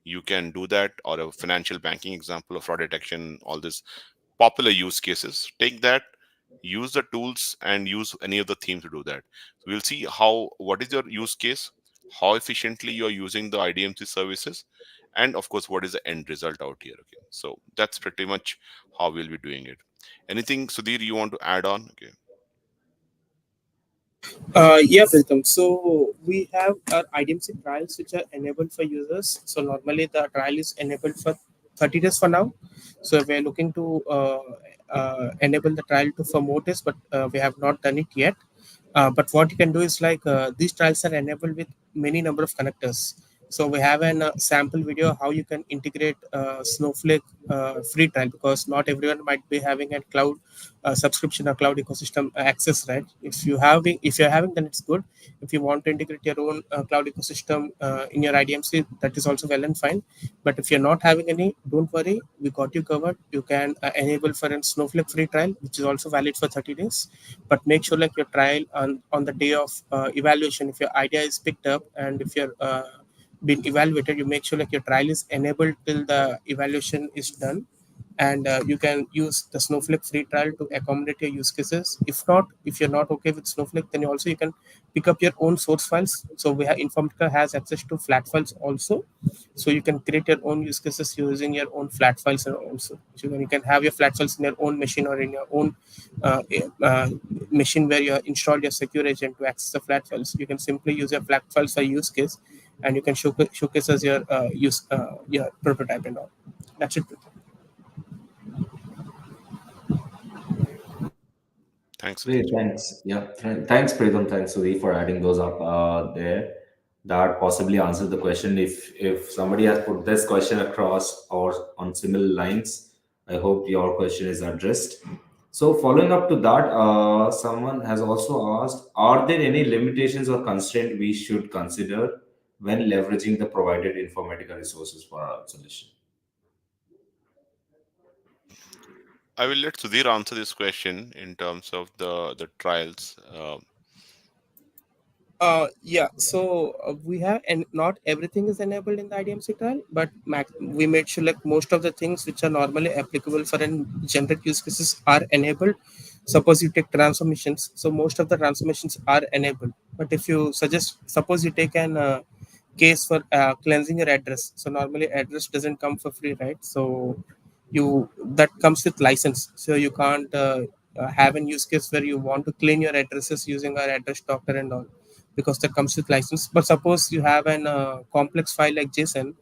You can do that, or a financial banking example of fraud detection, all this popular use cases. Take that, use the tools and use any of the themes to do that. So we'll see what is your use case, how efficiently you're using the IDMC services, and of course what is the end result out here. Okay, so that's pretty much how we'll be doing it. Anything, Sudhir, you want to add on? Okay. Yeah, Preetam. So we have our IDMC trials which are enabled for users. So normally the trial is enabled for 30 days for now. So we are looking to enable the trial to for more days, but we have not done it yet. But what you can do is like these trials are enabled with many number of connectors. So we have an sample video how you can integrate Snowflake free trial, because not everyone might be having a cloud subscription or cloud ecosystem access, right? If you're having, then it's good. If you want to integrate your own cloud ecosystem in your IDMC, that is also well and fine. But if you're not having any, don't worry, we got you covered. You can enable for a Snowflake free trial, which is also valid for 30 days. But make sure like your trial on the day of evaluation, if your idea is picked up and if you're been evaluated, you make sure like your trial is enabled till the evaluation is done. and you can use the Snowflake free trial to accommodate your use cases. If not, if you're not okay with Snowflake, then you can pick up your own source files. So we have Informatica has access to flat files also, so you can create your own use cases using your own flat files. And also, so you can have your flat files in your own machine or in your own uh, uh, machine where you have installed your secure agent to access the flat files. You can simply use your flat files for use case, and you can showcase as your your prototype and all. That's it. Thanks, Great, Sudhir. thanks. Yeah, thanks, Preetam. Thanks, Sudhir, for adding those up there. That possibly answers the question. If somebody has put this question across or on similar lines, I hope your question is addressed. So, following up to that, someone has also asked: are there any limitations or constraint we should consider when leveraging the provided Informatica resources for our solution? I will let Sudhir answer this question in terms of the trials. Yeah, so we have, and not everything is enabled in the IDMC trial, but we made sure like most of the things which are normally applicable for an generic use cases are enabled. Suppose you take transformations, so most of the transformations are enabled. But if you suggest, suppose you take an case for cleansing your address, so normally address doesn't come for free, right? So you that comes with license, so you can't have an use case where you want to clean your addresses using our address doctor and all, because that comes with license. But suppose you have an complex file like JSON,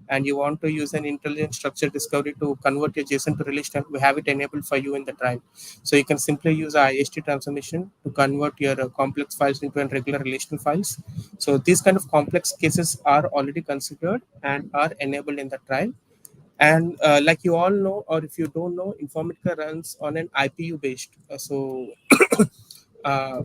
and you want to use an intelligent structure discovery to convert your JSON to relational, we have it enabled for you in the trial. So you can simply use a IST transformation to convert your complex files into an regular relational files. So these kind of complex cases are already considered and are enabled in the trial. And like you all know, or if you don't know, Informatica runs on an IPU based. So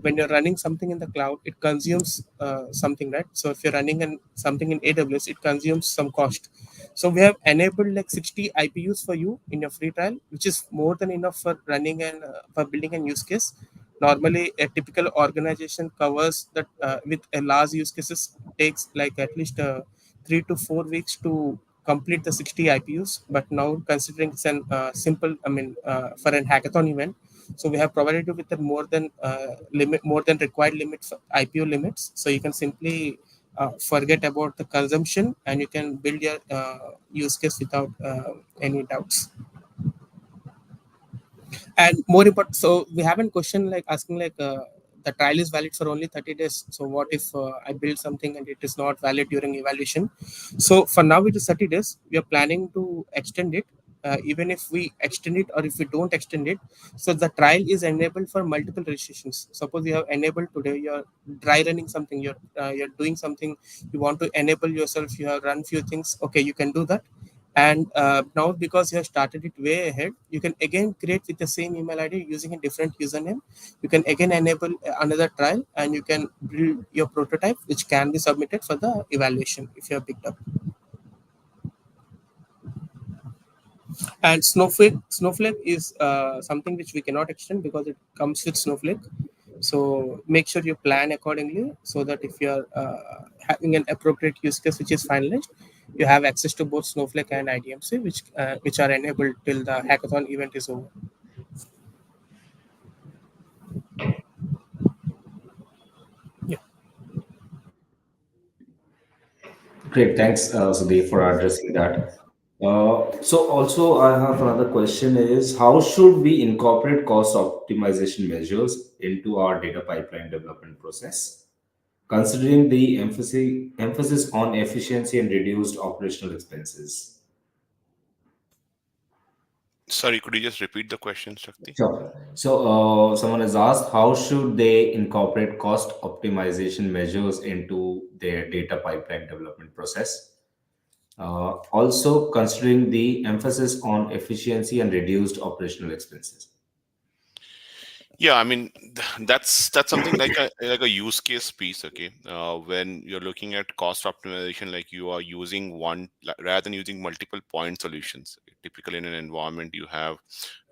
when you're running something in the cloud, it consumes something, right? So if you're running something in AWS, it consumes some cost. So we have enabled like 60 IPUs for you in your free trial, which is more than enough for running and for building a use case. Normally, a typical organization covers that with a large use cases takes like at least 3 to 4 weeks to complete the 60 IPUs. But now, considering it's an simple, I mean, for an hackathon event, so we have provided you with a more than required limits, IPO limits. So you can simply forget about the consumption, and you can build your use case without any doubts. And more important, so we haven't question like asking like the trial is valid for only 30 days. So what if I build something and it is not valid during evaluation? So for now it is 30 days. We are planning to extend it. Even if we extend it or if we don't extend it, so the trial is enabled for multiple registrations. Suppose you have enabled today, you're dry running something, you're doing something, you want to enable yourself, you have run few things, okay, you can do that. And now because you have started it way ahead, you can again create with the same email ID using a different username. You can again enable another trial, and you can build your prototype which can be submitted for the evaluation if you have picked up. And snowflake is something which we cannot extend because it comes with Snowflake. So make sure you plan accordingly, so that if you're having an appropriate use case which is finalized, you have access to both Snowflake and IDMC, which are enabled till the hackathon event is over. Yeah. Great, thanks, Sudhir, for addressing that. So also I have another question is how should we incorporate cost optimization measures into our data pipeline development process, considering the emphasis on efficiency and reduced operational expenses? Sorry, could you just repeat the question, Shakti? Sure. So someone has asked how should they incorporate cost optimization measures into their data pipeline development process, also considering the emphasis on efficiency and reduced operational expenses. Yeah, I mean that's something like a use case piece. Okay, when you're looking at cost optimization, like you are using rather than using multiple point solutions. Typically, in an environment, you have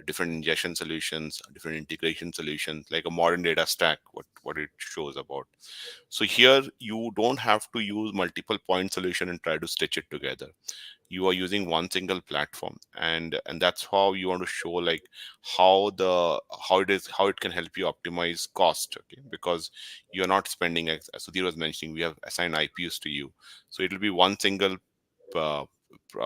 different ingestion solutions, different integration solutions, like a modern data stack. What it shows about. So here you don't have to use multiple point solution and try to stitch it together. you are using one single platform, and that's how you want to show like how the how it can help you optimize cost. Okay, because you're not spending, as Sudhir was mentioning, we have assigned IPUs to you, so it will be one single uh,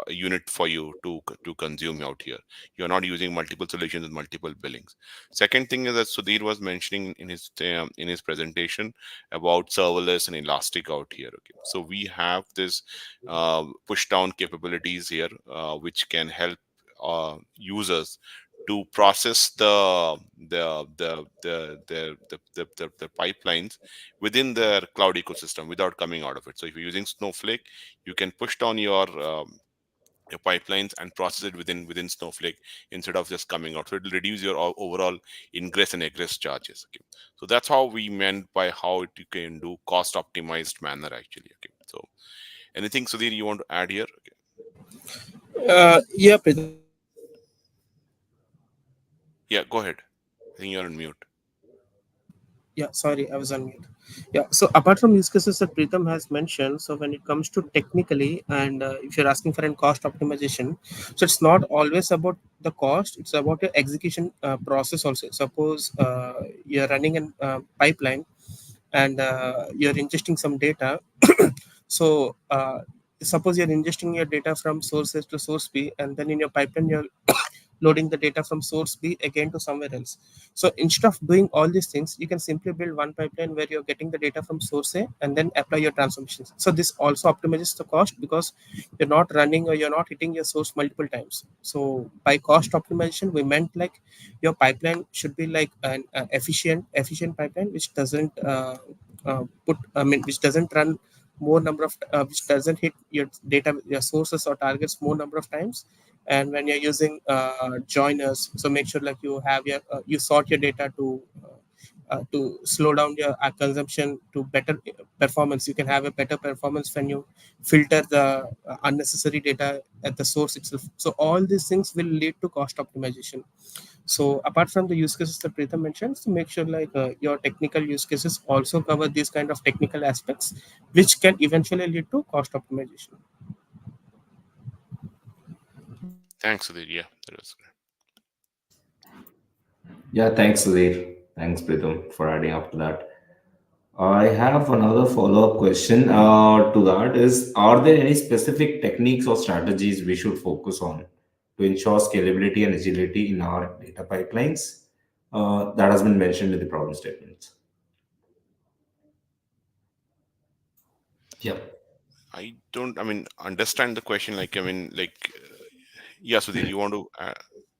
unit for you to consume out here. You're not using multiple solutions with multiple billings. Second thing is that Sudhir was mentioning in his presentation about serverless and elastic out here. Okay, so we have this push down capabilities here, which can help users to process the pipelines within their cloud ecosystem without coming out of it. So if you're using Snowflake, you can push down your pipelines and process it within Snowflake instead of just coming out. So it will reduce your overall ingress and egress charges. Okay, so that's how we meant by how you can do cost optimized manner actually. Okay, so anything, Sudhir, you want to add here? Okay. Yeah, Preetam. Yeah, go ahead. I think you're on mute. Yeah, sorry, I was on mute. Yeah, so apart from use cases that Preetam has mentioned, so when it comes to technically, and if you're asking for a cost optimization, so it's not always about the cost, it's about your execution process also. Suppose you're running a pipeline and you're ingesting some data. So suppose you're ingesting your data from source S to source B, and then in your pipeline you're loading the data from source B again to somewhere else. So instead of doing all these things, you can simply build one pipeline where you're getting the data from source A and then apply your transformations. So this also optimizes the cost because you're not running or you're not hitting your source multiple times. So by cost optimization, we meant like your pipeline should be like an efficient pipeline which doesn't put I mean which doesn't run more number of which doesn't hit your data your sources or targets more number of times. And when you're using joiners, so make sure like you have your you sort your data to slow down your consumption to better performance. You can have a better performance when you filter the unnecessary data at the source itself. So all these things will lead to cost optimization. So apart from the use cases that Preetam mentioned, so make sure like your technical use cases also cover these kind of technical aspects, which can eventually lead to cost optimization. Thanks, Sudhir. Yeah, that was great. Yeah, thanks, Sudhir. Thanks, Preetam, for adding up to that. I have another follow-up question to that is, are there any specific techniques or strategies we should focus on to ensure scalability and agility in our data pipelines? That has been mentioned in the problem statement. Yep. I don't, I mean, understand the question. Like, I mean, like, yeah, Sudhir, you want to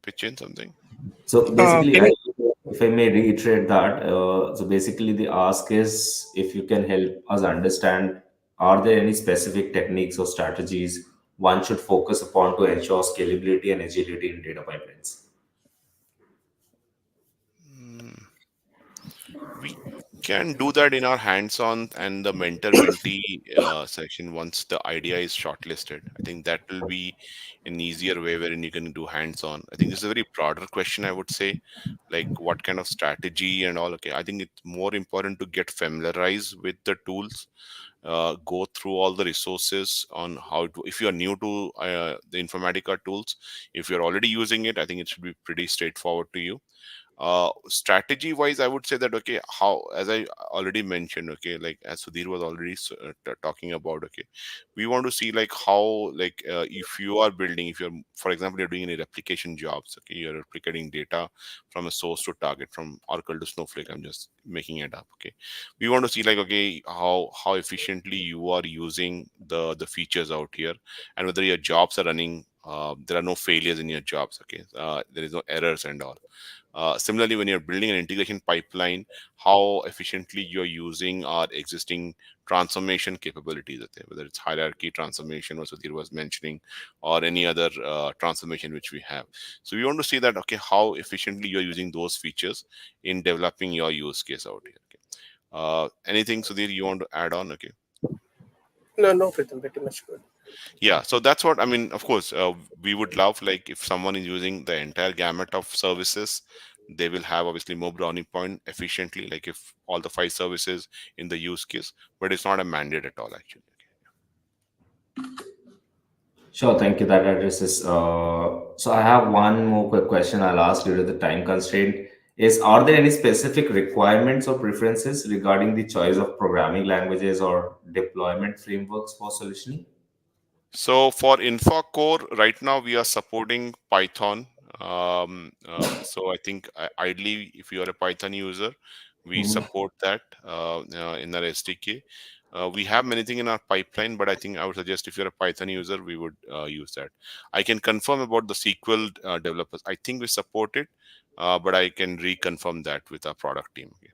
pitch in something? So basically, Can you if I may reiterate that, so basically the ask is if you can help us understand, are there any specific techniques or strategies one should focus upon to ensure scalability and agility in data pipelines? Hmm. We can do that in our hands-on and the mentor-mentee section once the idea is shortlisted. I think that will be an easier way wherein you can do hands-on. I think this is a very broader question, I would say, like what kind of strategy and all. Okay, I think it's more important to get familiarized with the tools, go through all the resources on how to. If you are new to the Informatica tools, if you're already using it, I think it should be pretty straightforward to you. Strategy wise, I would say that, okay, how, as I already mentioned, okay, like as Sudhir was already talking about, okay, we want to see like how, like if you are building, if you're, for example, you're doing any replication jobs, okay, you're replicating data from a source to target, from Oracle to Snowflake, I'm just making it up. Okay, we want to see like, okay, how efficiently you are using the features out here, and whether your jobs are running, there are no failures in your jobs. Okay, there is no errors and all. Similarly, when you're building an integration pipeline, how efficiently you're using our existing transformation capabilities, okay, whether it's hierarchy transformation, or Sudhir was mentioning, or any other transformation which we have. So we want to see that, okay, how efficiently you're using those features in developing your use case out here. Okay. Anything, Sudhir, you want to add on? Okay. no, Preetam, pretty much good. Yeah, so that's what I mean. Of course, we would love, like, if someone is using the entire gamut of services, they will have obviously more brownie point efficiently, like if all the five services in the use case, but it's not a mandate at all, actually. Sure, thank you. That addresses. So I have one more quick question I'll ask due to the time constraint. Is are there any specific requirements or preferences regarding the choice of programming languages or deployment frameworks for solutioning? So for InfoCore, right now we are supporting Python. So I think ideally, if you are a Python user, we Mhm. support that in our SDK. We have many things in our pipeline, but I think I would suggest if you're a Python user, we would use that. I can confirm about the SQL developers. I think we support it, but I can reconfirm that with our product team. Okay.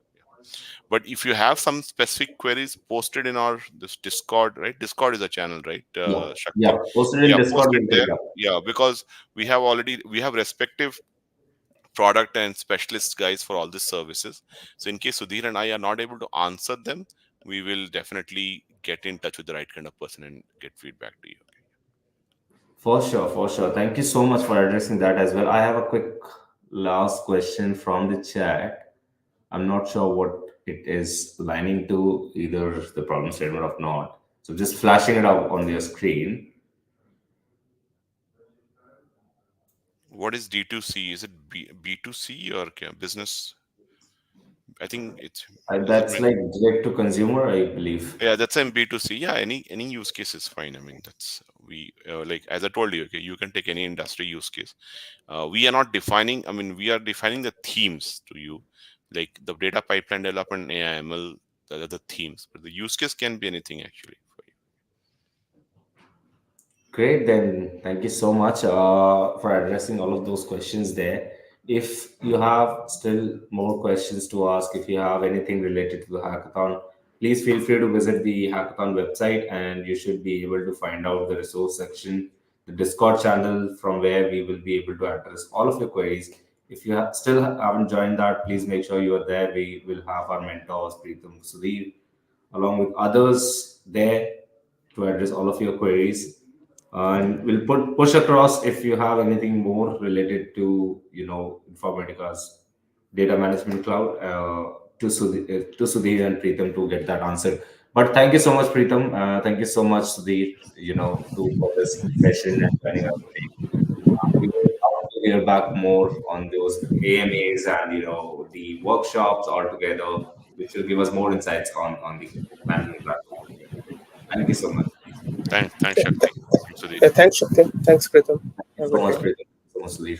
But if you have some specific queries, posted in our this Discord, right? Discord is a channel, right, Yeah, yeah. Shakti? Posted in Yeah, Discord, post it we'll take there. it up. Yeah, because we have respective product and specialist guys for all these services. So in case Sudhir and I are not able to answer them, we will definitely get in touch with the right kind of person and get feedback to you. Okay. For sure, for sure. Thank you so much for addressing that as well. I have a quick last question from the chat. I'm not sure what it is lining to, either the problem statement or not. So just flashing it up on your screen. What is D2C? Is it B2C or business? I think it's, does it That's mean? like direct to consumer, I believe. Yeah, that's in B2C. Yeah, any use case is fine. I mean, that's we like as I told you. Okay, you can take any industry use case. We are not defining. I mean, we are defining the themes to you, like the data pipeline development, AI/ML, the themes. But the use case can be anything actually for you. Great, then thank you so much for addressing all of those questions there. If you have still more questions to ask, if you have anything related to the hackathon, please feel free to visit the hackathon website and you should be able to find out the resource section, the Discord channel from where we will be able to address all of your queries. If you still haven't joined that, please make sure you are there. We will have our mentors, Preetam, Sudhir, along with others there to address all of your queries. And we'll push across if you have anything more related to Informatica's data management cloud to Sudhir and Preetam to get that answered. But thank you so much, Preetam. Thank you so much, Sudhir. For this session and joining us today. We will have to hear back more on those AMAs and the workshops altogether, which will give us more insights on the management platform. Thank you so much. Thanks, Shakti. Thanks, Sudhir. Yeah, thanks, Shakti. Thanks, Preetam. Thank you Have a so good much, day. Preetam. So much, Sudhir.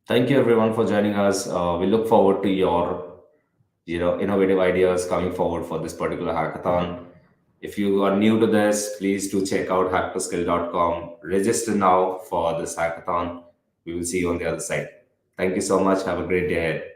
Thank you everyone for joining us. We look forward to your innovative ideas coming forward for this particular hackathon. If you are new to this, please do check out hacktoskill.com. Register now for this hackathon. We will see you on the other side. Thank you so much. Have a great day ahead.